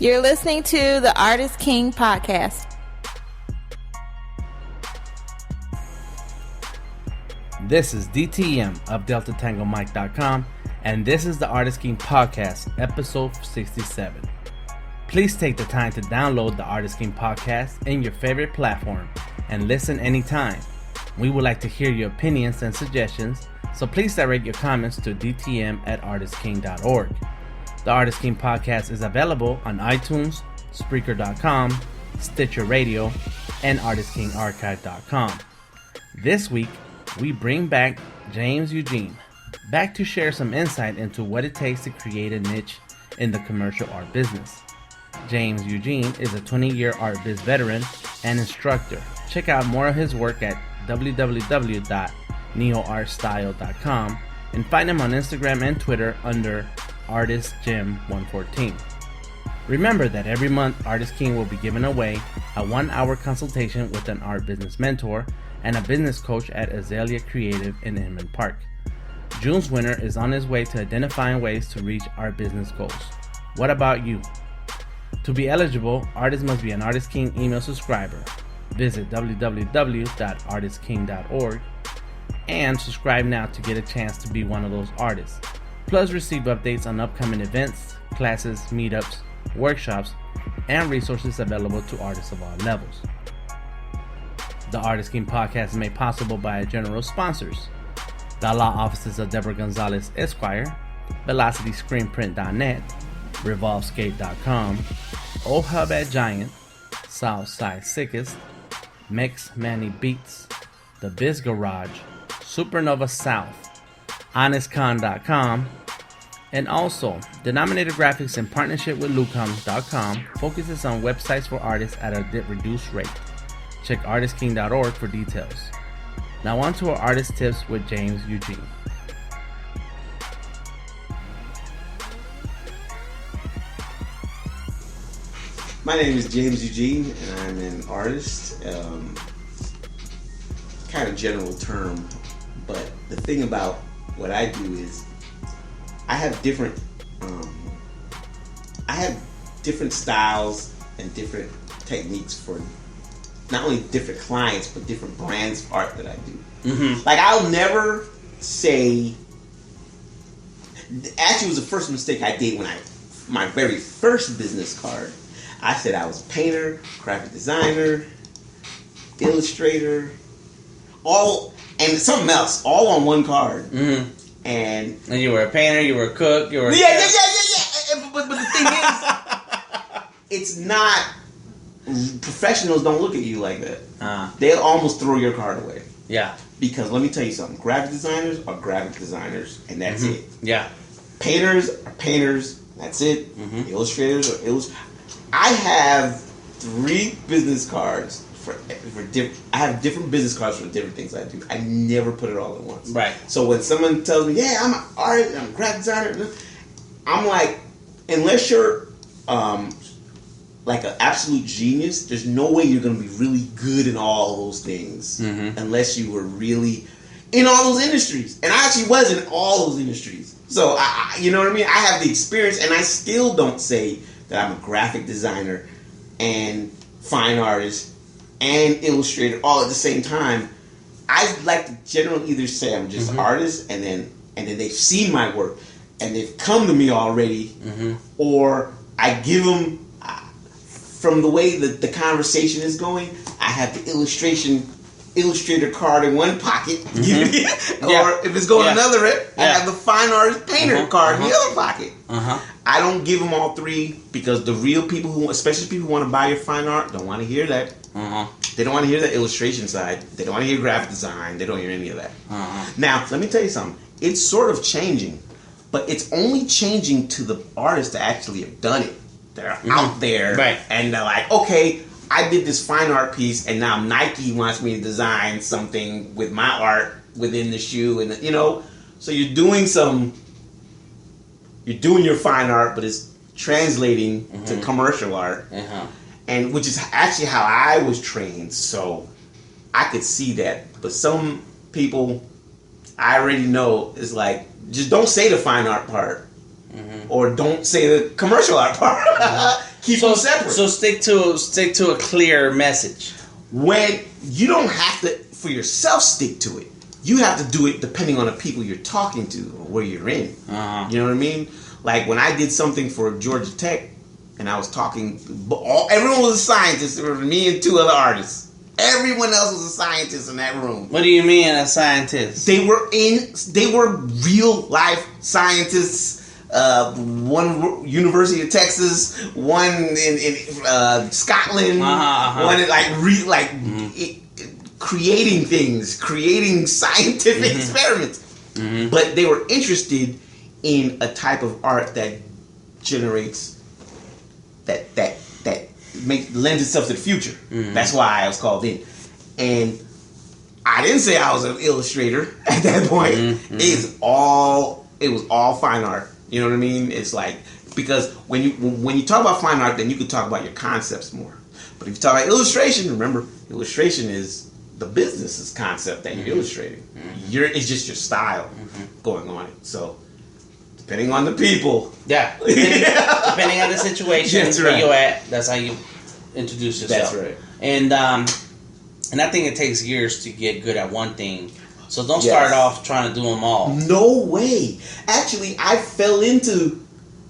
You're listening to the Artist King podcast. This is DTM of DeltaTangoMike.com, and this is the Artist King podcast, episode 67. Please take the time to download the Artist King podcast in your favorite platform and listen anytime. We would like to hear your opinions and suggestions, so please direct your comments to dtm@artistking.org. The Artist King podcast is available on iTunes, Spreaker.com, Stitcher Radio, and ArtistKingArchive.com. This week, we bring back James Eugene, back to share some insight into what it takes to create a niche in the commercial art business. James Eugene is a 20-year art biz veteran and instructor. Check out more of his work at www.neoartstyle.com and find him on Instagram and Twitter under ArtistGym114. Remember that every month Artist King will be giving away a 1-hour consultation with an art business mentor and a business coach at Azalea Creative in Inman Park. June's winner is on his way to identifying ways to reach our business goals. What about you? To be eligible, artists must be an Artist King email subscriber. Visit www.artistking.org and subscribe now to get a chance to be one of those artists. Plus receive updates on upcoming events, classes, meetups, workshops, and resources available to artists of all levels. The Artist King podcast is made possible by our general sponsors: the law offices of Deborah Gonzalez Esquire, VelocityScreenPrint.net, RevolveScape.com, OHub at Giant, SouthSide Sickest, Mex Manny Beats, the Biz Garage, SuperNova South, HonestCon.com, and also Denominator Graphics in partnership with Lucom.com focuses on websites for artists at a reduced rate. Check ArtistKing.org for details. Now on to our artist tips with James Eugene. My name is James Eugene, and I'm an artist. Kind of general term, but the thing about what I do is I have different styles and different techniques for not only different clients but different brands of art that I do. Mm-hmm. Like, I'll never say. Actually, it was the first mistake I did when my very first business card. I said I was a painter, graphic designer, illustrator, and something else, all on one card. Mm-hmm. And you were a painter, you were a cook, you were a yeah. But the thing is, it's not. Professionals don't look at you like that. They'll almost throw your card away. Yeah. Because let me tell you something. Graphic designers are graphic designers, and that's it. Yeah. Painters are painters. That's it. Mm-hmm. Illustrators are illustrators. I have 3 business cards for different. I have different business cards for different things I do. I never put it all at once. Right. So when someone tells me, "Yeah, I'm an artist, I'm a graphic designer," I'm like, unless you're like an absolute genius, there's no way you're going to be really good in all those things unless you were really in all those industries. And I actually was in all those industries. So, you know what I mean? I have the experience, and I still don't say that I'm a graphic designer and fine artist and illustrator all at the same time. I like to generally either say I'm just an artist, and then they've seen my work and they've come to me already, or I give them. From the way that the conversation is going, I have the illustrator card in one pocket, or if it's going another end, I have the fine artist painter card in the other pocket. I don't give them all 3 because the real people especially people who want to buy your fine art, don't want to hear that. They don't want to hear the illustration side. They don't want to hear graphic design. They don't hear any of that. Now, let me tell you something. It's sort of changing, but it's only changing to the artists that actually have done it. They're out there, right? And they're like, okay, I did this fine art piece, and now Nike wants me to design something with my art within the shoe, and so you're doing your fine art, but it's translating to commercial art, and which is actually how I was trained. So I could see that, but some people I already know is like, just don't say the fine art part. Or don't say the commercial art part. Keep them separate. So stick to a clear message. When you don't have to, for yourself, stick to it. You have to do it depending on the people you're talking to or where you're in. Uh-huh. You know what I mean? Like when I did something for Georgia Tech, and I was talking, everyone was a scientist. There were me and 2 other artists. Everyone else was a scientist in that room. What do you mean a scientist? They were real life scientists. One University of Texas, one in Scotland, one in creating things, creating scientific experiments. Mm-hmm. But they were interested in a type of art that generates that lends itself to the future. Mm-hmm. That's why I was called in, and I didn't say I was an illustrator at that point. Mm-hmm. It was all fine art. You know what I mean? It's like, because when you talk about fine art, then you can talk about your concepts more. But if you talk about illustration, remember, illustration is the business's concept that you're illustrating. Mm-hmm. It's just your style going on it. So, depending on the people. Yeah. Depending on the situation where you're at, that's how you introduce yourself. That's right. And I think it takes years to get good at one thing. So don't start off trying to do them all. No way. Actually, I fell into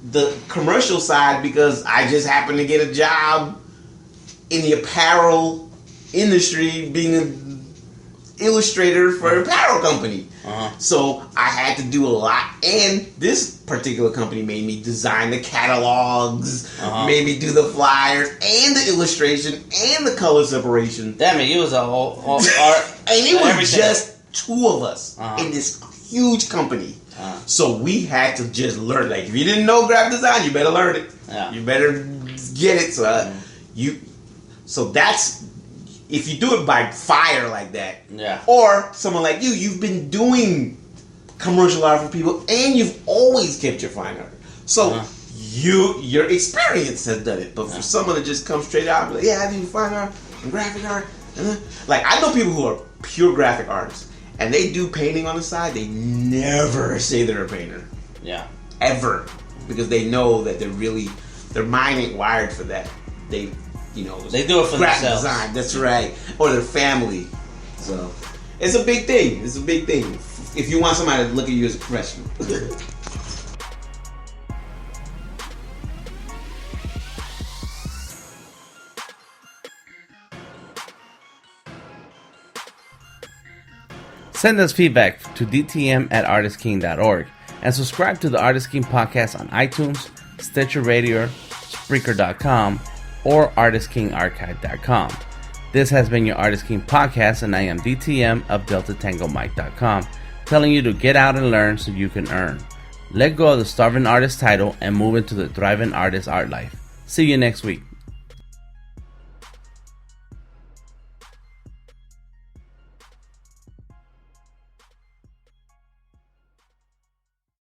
the commercial side because I just happened to get a job in the apparel industry being an illustrator for an apparel company. Uh-huh. So I had to do a lot. And this particular company made me design the catalogs, made me do the flyers, and the illustration, and the color separation. Damn it, you was a whole art. And it was everything. Just 2 of us in this huge company. So we had to just learn. Like, if you didn't know graphic design, you better learn it. Yeah. You better get it. So that's, if you do it by fire like that, or someone like you've been doing commercial art for people, and you've always kept your fine art. So your experience has done it. But for someone to just come straight out and be like, I do fine art and graphic art. Like, I know people who are pure graphic artists, and they do painting on the side. They never say they're a painter. Yeah. Ever. Because they know that their mind ain't wired for that. They do it for graphic themselves. Design, that's right. Or their family. So, it's a big thing. It's a big thing. If you want somebody to look at you as a professional. Send us feedback to dtm@artistking.org and subscribe to the Artist King podcast on iTunes, Stitcher Radio, Spreaker.com, or ArtistKingArchive.com. This has been your Artist King podcast, and I am DTM of DeltaTangoMike.com, telling you to get out and learn so you can earn. Let go of the starving artist title and move into the thriving artist art life. See you next week.